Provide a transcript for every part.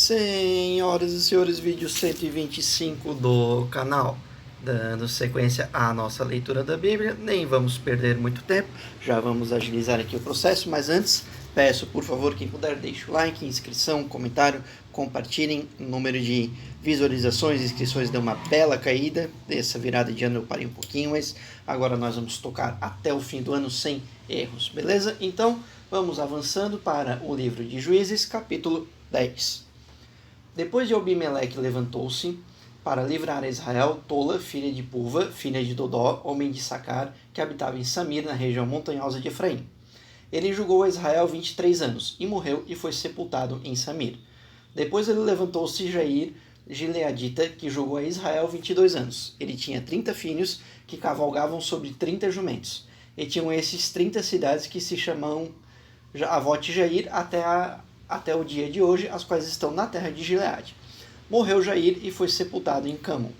Senhoras e senhores, vídeo 125 do canal, dando sequência à nossa leitura da Bíblia. Nem vamos perder muito tempo, já vamos agilizar aqui o processo, mas antes, peço por favor, quem puder, deixe o like, inscrição, comentário, compartilhem. O número de visualizações e inscrições deu uma bela caída. Essa virada de ano eu parei um pouquinho, mas agora nós vamos tocar até o fim do ano sem erros, beleza? Então, vamos avançando para o livro de Juízes, capítulo 10. Depois de Abimeleque levantou-se para livrar a Israel, Tola, filha de Puva, filha de Dodó, homem de Sacar, que habitava em Samir, na região montanhosa de Efraim. Ele julgou a Israel 23 anos, e morreu e foi sepultado em Samir. Depois ele levantou-se Jair, gileadita, que julgou a Israel 22 anos. Ele tinha 30 filhos, que cavalgavam sobre 30 jumentos. E tinham esses 30 cidades que se chamam Avote Jair até o dia de hoje, as quais estão na terra de Gileade. Morreu Jair e foi sepultado em Camon.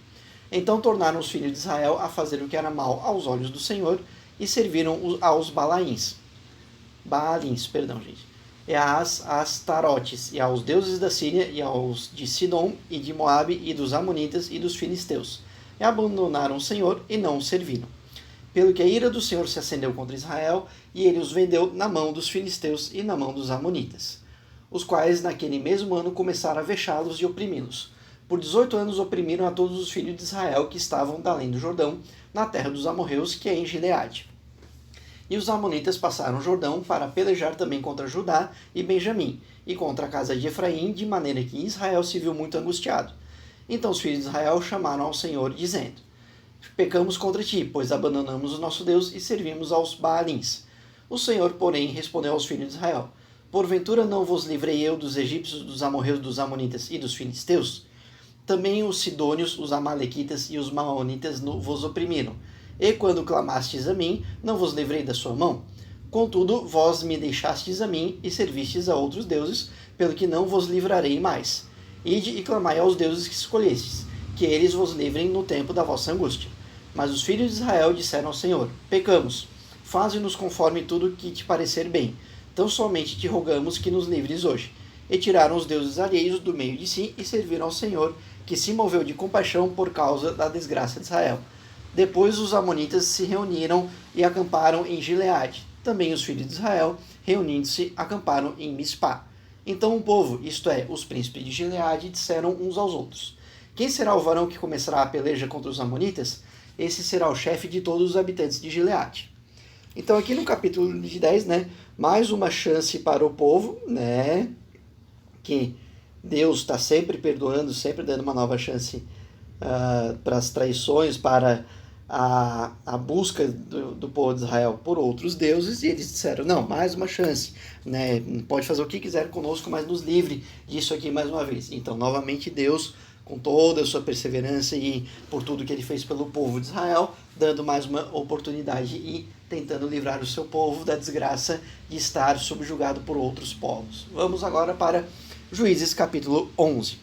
Então tornaram os filhos de Israel a fazer o que era mal aos olhos do Senhor e serviram aos Baalins, e às Astarotes, e aos deuses da Síria, e aos de Sidom, e de Moabe, e dos Amonitas, e dos Filisteus. E abandonaram o Senhor e não o serviram. Pelo que a ira do Senhor se acendeu contra Israel, e ele os vendeu na mão dos Filisteus e na mão dos Amonitas, os quais naquele mesmo ano começaram a vexá-los e oprimi-los. Por 18 anos oprimiram a todos os filhos de Israel que estavam da além do Jordão, na terra dos amorreus, que é em Gileade. E os amonitas passaram o Jordão para pelejar também contra Judá e Benjamim, e contra a casa de Efraim, de maneira que Israel se viu muito angustiado. Então os filhos de Israel chamaram ao Senhor, dizendo: Pecamos contra ti, pois abandonamos o nosso Deus e servimos aos Baalins. O Senhor, porém, respondeu aos filhos de Israel: Porventura não vos livrei eu dos egípcios, dos amorreus, dos amonitas e dos filisteus? Também os sidônios, os amalequitas e os maonitas vos oprimiram. E quando clamastes a mim, não vos livrei da sua mão? Contudo, vós me deixastes a mim e servistes a outros deuses, pelo que não vos livrarei mais. Ide e clamai aos deuses que escolhestes, que eles vos livrem no tempo da vossa angústia. Mas os filhos de Israel disseram ao Senhor: Pecamos, faze-nos conforme tudo que te parecer bem. Tão somente te rogamos que nos livres hoje. E tiraram os deuses alheios do meio de si e serviram ao Senhor, que se moveu de compaixão por causa da desgraça de Israel. Depois os amonitas se reuniram e acamparam em Gileade. Também os filhos de Israel, reunindo-se, acamparam em Mispá. Então o povo, isto é, os príncipes de Gileade, disseram uns aos outros: Quem será o varão que começará a peleja contra os amonitas? Esse será o chefe de todos os habitantes de Gileade. Então aqui no capítulo de 10, mais uma chance para o povo, que Deus está sempre perdoando, sempre dando uma nova chance para as traições, para a busca do povo de Israel por outros deuses, e eles disseram: não, mais uma chance, pode fazer o que quiser conosco, mas nos livre disso aqui mais uma vez. Então novamente Deus, com toda a sua perseverança e por tudo que ele fez pelo povo de Israel, dando mais uma oportunidade e tentando livrar o seu povo da desgraça de estar subjugado por outros povos. Vamos agora para Juízes capítulo 11.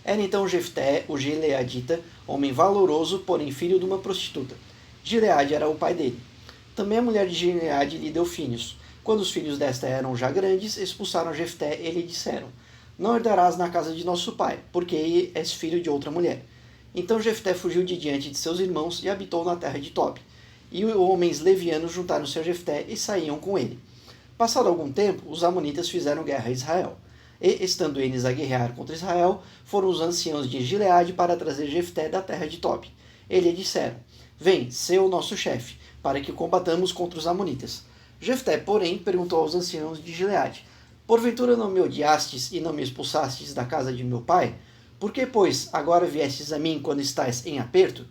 Era então Jefté, o gileadita, homem valoroso, porém filho de uma prostituta. Gileade era o pai dele. Também a mulher de Gileade lhe deu filhos. Quando os filhos desta eram já grandes, expulsaram Jefté e lhe disseram: Não herdarás na casa de nosso pai, porque és filho de outra mulher. Então Jefté fugiu de diante de seus irmãos e habitou na terra de Tob. E os homens levianos juntaram-se a Jefté e saíam com ele. Passado algum tempo, os amonitas fizeram guerra a Israel. E, estando eles a guerrear contra Israel, foram os anciãos de Gileade para trazer Jefté da terra de Tob. Eles disseram: Vem, sê o nosso chefe, para que combatamos contra os amonitas. Jefté, porém, perguntou aos anciãos de Gileade: Porventura não me odiastes e não me expulsastes da casa de meu pai? Por que, pois, agora viestes a mim quando estás em aperto?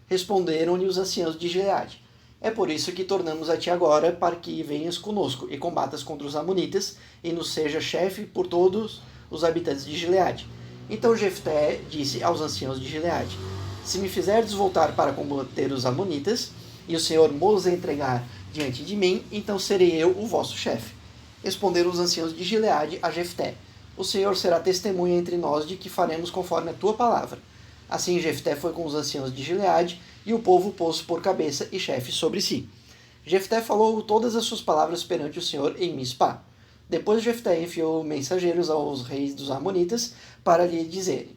Responderam-lhe os anciãos de Gileade: É por isso que tornamos a ti agora, para que venhas conosco e combatas contra os amonitas, e nos seja chefe por todos os habitantes de Gileade. Então Jefté disse aos anciãos de Gileade: Se me fizerdes voltar para combater os amonitas, e o Senhor mos entregar diante de mim, então serei eu o vosso chefe. Responderam os anciãos de Gileade a Jefté: O Senhor será testemunha entre nós de que faremos conforme a tua palavra. Assim Jefté foi com os anciãos de Gileade, e o povo pôs por cabeça e chefe sobre si. Jefté falou todas as suas palavras perante o Senhor em Mispá. Depois Jefté enviou mensageiros aos reis dos Amonitas para lhe dizerem: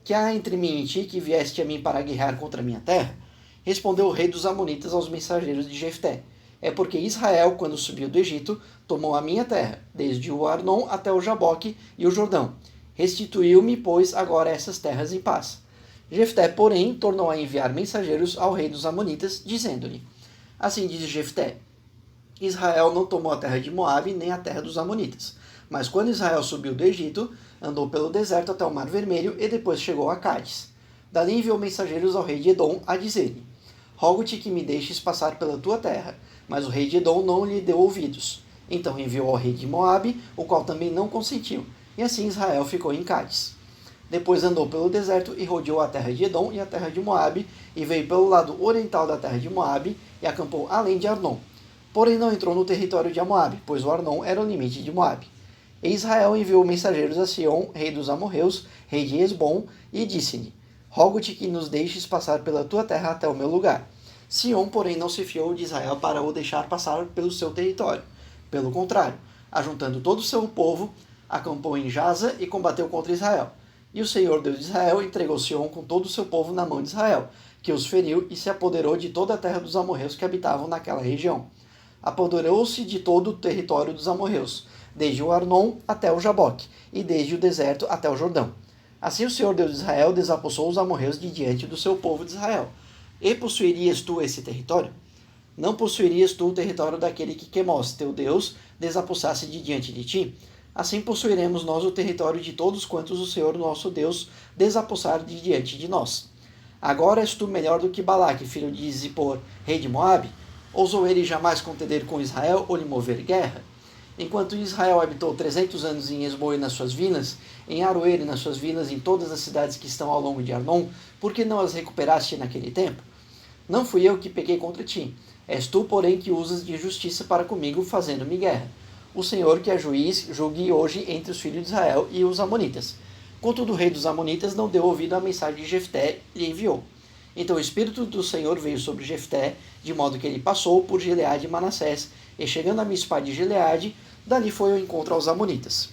que há entre mim e ti que vieste a mim para guerrear contra a minha terra? Respondeu o rei dos Amonitas aos mensageiros de Jefté: é porque Israel, quando subiu do Egito, tomou a minha terra, desde o Arnon até o Jaboque e o Jordão. Restituiu-me, pois, agora essas terras em paz. Jefté, porém, tornou a enviar mensageiros ao rei dos Amonitas, dizendo-lhe: assim diz Jefté: Israel não tomou a terra de Moabe nem a terra dos Amonitas. Mas quando Israel subiu do Egito, andou pelo deserto até o Mar Vermelho e depois chegou a Cádiz. Dali enviou mensageiros ao rei de Edom a dizer-lhe: rogo-te que me deixes passar pela tua terra. Mas o rei de Edom não lhe deu ouvidos. Então enviou ao rei de Moabe, o qual também não consentiu. E assim Israel ficou em Cádiz. Depois andou pelo deserto e rodeou a terra de Edom e a terra de Moabe, e veio pelo lado oriental da terra de Moabe e acampou além de Arnon. Porém não entrou no território de Moabe, pois o Arnon era o limite de Moabe. E Israel enviou mensageiros a Sion, rei dos amorreus, rei de Esbom, e disse-lhe: rogo-te que nos deixes passar pela tua terra até o meu lugar. Sion, porém, não se fiou de Israel para o deixar passar pelo seu território. Pelo contrário, ajuntando todo o seu povo, acampou em Jaza e combateu contra Israel. E o Senhor Deus de Israel entregou Sion com todo o seu povo na mão de Israel, que os feriu e se apoderou de toda a terra dos amorreus que habitavam naquela região. Apoderou-se de todo o território dos amorreus, desde o Arnon até o Jaboque, e desde o deserto até o Jordão. Assim o Senhor Deus de Israel desapossou os amorreus de diante do seu povo de Israel. E possuirias tu esse território? Não possuirias tu o território daquele que Quemós, teu Deus, desapossasse de diante de ti? Assim possuiremos nós o território de todos quantos o Senhor nosso Deus desapossar de diante de nós. Agora és tu melhor do que Balaque, filho de Zippor, rei de Moabe? Ousou ele jamais contender com Israel ou lhe mover guerra? Enquanto Israel habitou 300 anos em Esbom e nas suas vilas, em Aroer e nas suas vilas, em todas as cidades que estão ao longo de Arnon, por que não as recuperaste naquele tempo? Não fui eu que pequei contra ti. És tu, porém, que usas de justiça para comigo, fazendo-me guerra. O Senhor, que é juiz, julgue hoje entre os filhos de Israel e os amonitas. Contudo, o rei dos amonitas não deu ouvido à mensagem de Jefté e lhe enviou. Então o Espírito do Senhor veio sobre Jefté, de modo que ele passou por Gileade e Manassés, e chegando a Mispa de Gileade, dali foi ao encontro aos amonitas.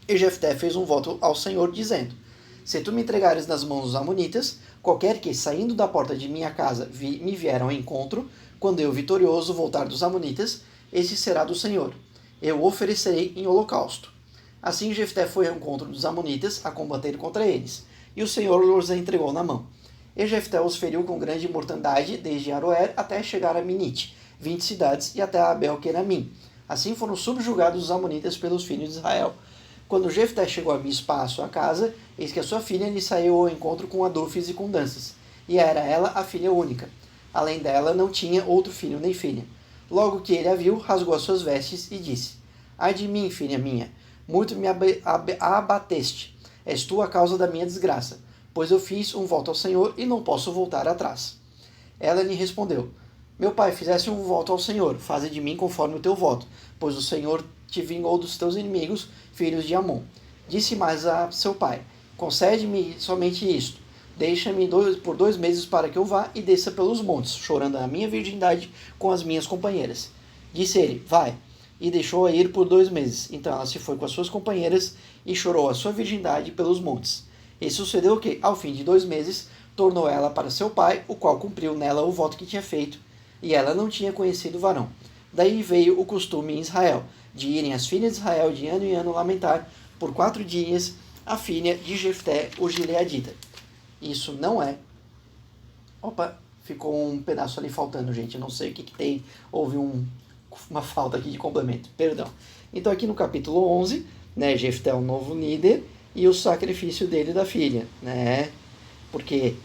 E Jefté fez um voto ao Senhor, dizendo: se tu me entregares nas mãos dos amonitas, qualquer que, saindo da porta de minha casa, me vier ao encontro, quando eu vitorioso voltar dos amonitas, esse será do Senhor. Eu o oferecerei em holocausto. Assim Jefté foi ao encontro dos amonitas, a combater contra eles, e o Senhor os entregou na mão. E Jefté os feriu com grande mortandade, desde Aroer até chegar a Minite, 20 cidades, e até a Abel-Queramim. Assim foram subjugados os amonitas pelos filhos de Israel. Quando Jefté chegou a Mispa, à sua casa, eis que a sua filha lhe saiu ao encontro com adufes e com danças. E era ela a filha única. Além dela, não tinha outro filho nem filha. Logo que ele a viu, rasgou as suas vestes e disse: ai de mim, filha minha, muito me abateste. És tu a causa da minha desgraça, pois eu fiz um voto ao Senhor e não posso voltar atrás. Ela lhe respondeu: meu pai, fizeste um voto ao Senhor, faze de mim conforme o teu voto, pois o Senhor te vingou dos teus inimigos, filhos de Amon. Disse mais a seu pai: concede-me somente isto, deixa-me por 2 meses para que eu vá e desça pelos montes, chorando a minha virgindade com as minhas companheiras. Disse ele: vai, e deixou-a ir por 2 meses. Então ela se foi com as suas companheiras e chorou a sua virgindade pelos montes. E sucedeu que, ao fim de 2 meses, tornou ela para seu pai, o qual cumpriu nela o voto que tinha feito, e ela não tinha conhecido o varão. Daí veio o costume em Israel, de irem as filhas de Israel de ano em ano lamentar, por 4 dias, a filha de Jefté, o gileadita. Isso não é... Opa, ficou um pedaço ali faltando, gente. Eu não sei o que tem. Houve uma falta aqui de complemento. Perdão. Então aqui no capítulo 11, né, Jefté é o novo líder e o sacrifício dele da filha, né? Porque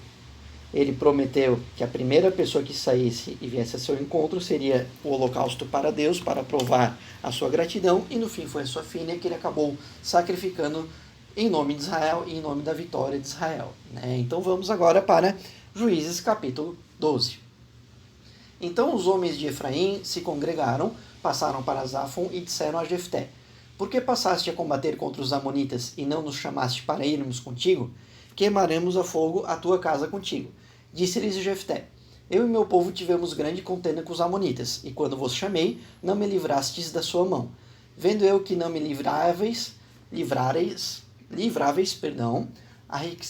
ele prometeu que a primeira pessoa que saísse e viesse a seu encontro seria o holocausto para Deus, para provar a sua gratidão, e no fim foi a sua filha que ele acabou sacrificando em nome de Israel e em nome da vitória de Israel, né? Então vamos agora para Juízes capítulo 12. Então os homens de Efraim se congregaram, passaram para Zafon e disseram a Jefté: por que passaste a combater contra os amonitas e não nos chamaste para irmos contigo? Queimaremos a fogo a tua casa contigo. Disse-lhes Jefté: eu e meu povo tivemos grande contenda com os amonitas, e quando vos chamei, não me livrastes da sua mão. Vendo eu que não me livráveis,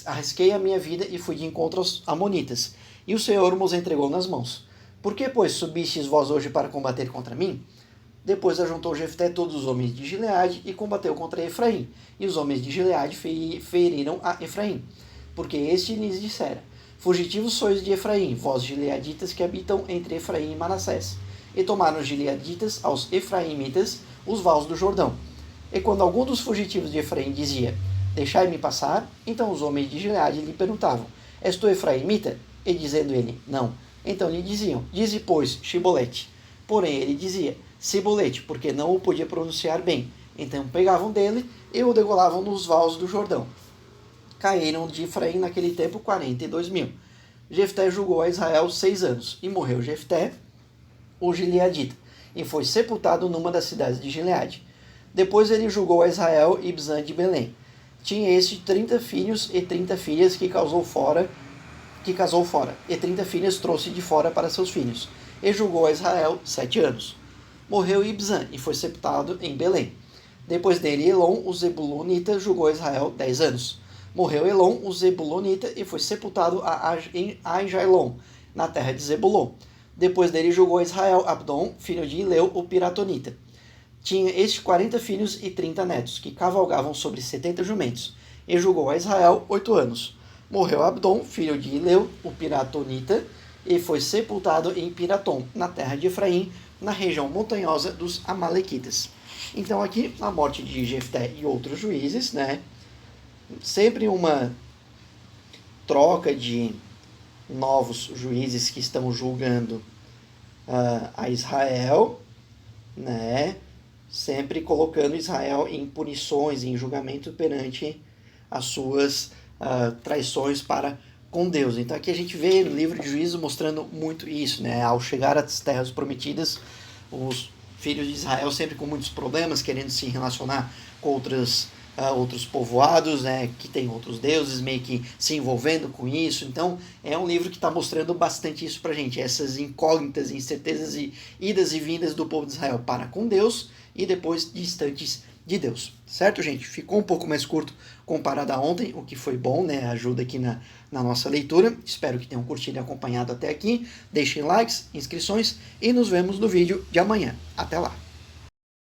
arrisquei a minha vida e fui de encontro aos amonitas, e o Senhor nos entregou nas mãos. Por que, pois, subistes vós hoje para combater contra mim? Depois ajuntou Jefté todos os homens de Gileade e combateu contra Efraim. E os homens de Gileade feriram a Efraim, porque este lhes dissera: Fugitivos sois de Efraim, vós gileaditas que habitam entre Efraim e Manassés. E tomaram os gileaditas aos efraimitas os vales do Jordão. E quando algum dos fugitivos de Efraim dizia: Deixai-me passar, então os homens de Gileade lhe perguntavam: És tu efraimita? E dizendo ele: Não. Então lhe diziam: Dize, pois, Shibolete. Porém ele dizia: Cibolete, porque não o podia pronunciar bem. Então pegavam dele e o degolavam nos vales do Jordão. Caíram de Efraim naquele tempo 42.000. Jefté julgou a Israel 6 anos, e morreu Jefté, o gileadita, e foi sepultado numa das cidades de Gileade. Depois ele julgou a Israel Ibzan de Belém. Tinha este 30 filhos e 30 filhas que casou fora, e 30 filhas trouxe de fora para seus filhos, e julgou a Israel 7 anos. Morreu Ibzan, e foi sepultado em Belém. Depois dele, Elon, o Zebulonita, julgou Israel 10 anos. Morreu Elon, o Zebulonita, e foi sepultado em Aijalon, na terra de Zebulon. Depois dele, julgou Israel Abdon, filho de Ileu, o Piratonita. Tinha este 40 filhos e 30 netos, que cavalgavam sobre 70 jumentos, e julgou a Israel 8 anos. Morreu Abdon, filho de Ileu, o Piratonita, e foi sepultado em Piratom, na terra de Efraim, na região montanhosa dos Amalequitas. Então aqui, a morte de Jefté e outros juízes, né? Sempre uma troca de novos juízes que estão julgando a Israel, né? Sempre colocando Israel em punições, em julgamento perante as suas traições para com Deus. Então aqui a gente vê no livro de Juízes mostrando muito isso, né? Ao chegar às terras prometidas, os filhos de Israel sempre com muitos problemas, querendo se relacionar com outros povoados, né, que tem outros deuses, meio que se envolvendo com isso. Então é um livro que está mostrando bastante isso pra gente, essas incógnitas, incertezas e idas e vindas do povo de Israel para com Deus e depois distantes de Deus. Certo, gente? Ficou um pouco mais curto comparado a ontem, o que foi bom, né? Ajuda aqui na nossa leitura. Espero que tenham curtido e acompanhado até aqui. Deixem likes, inscrições e nos vemos no vídeo de amanhã. Até lá!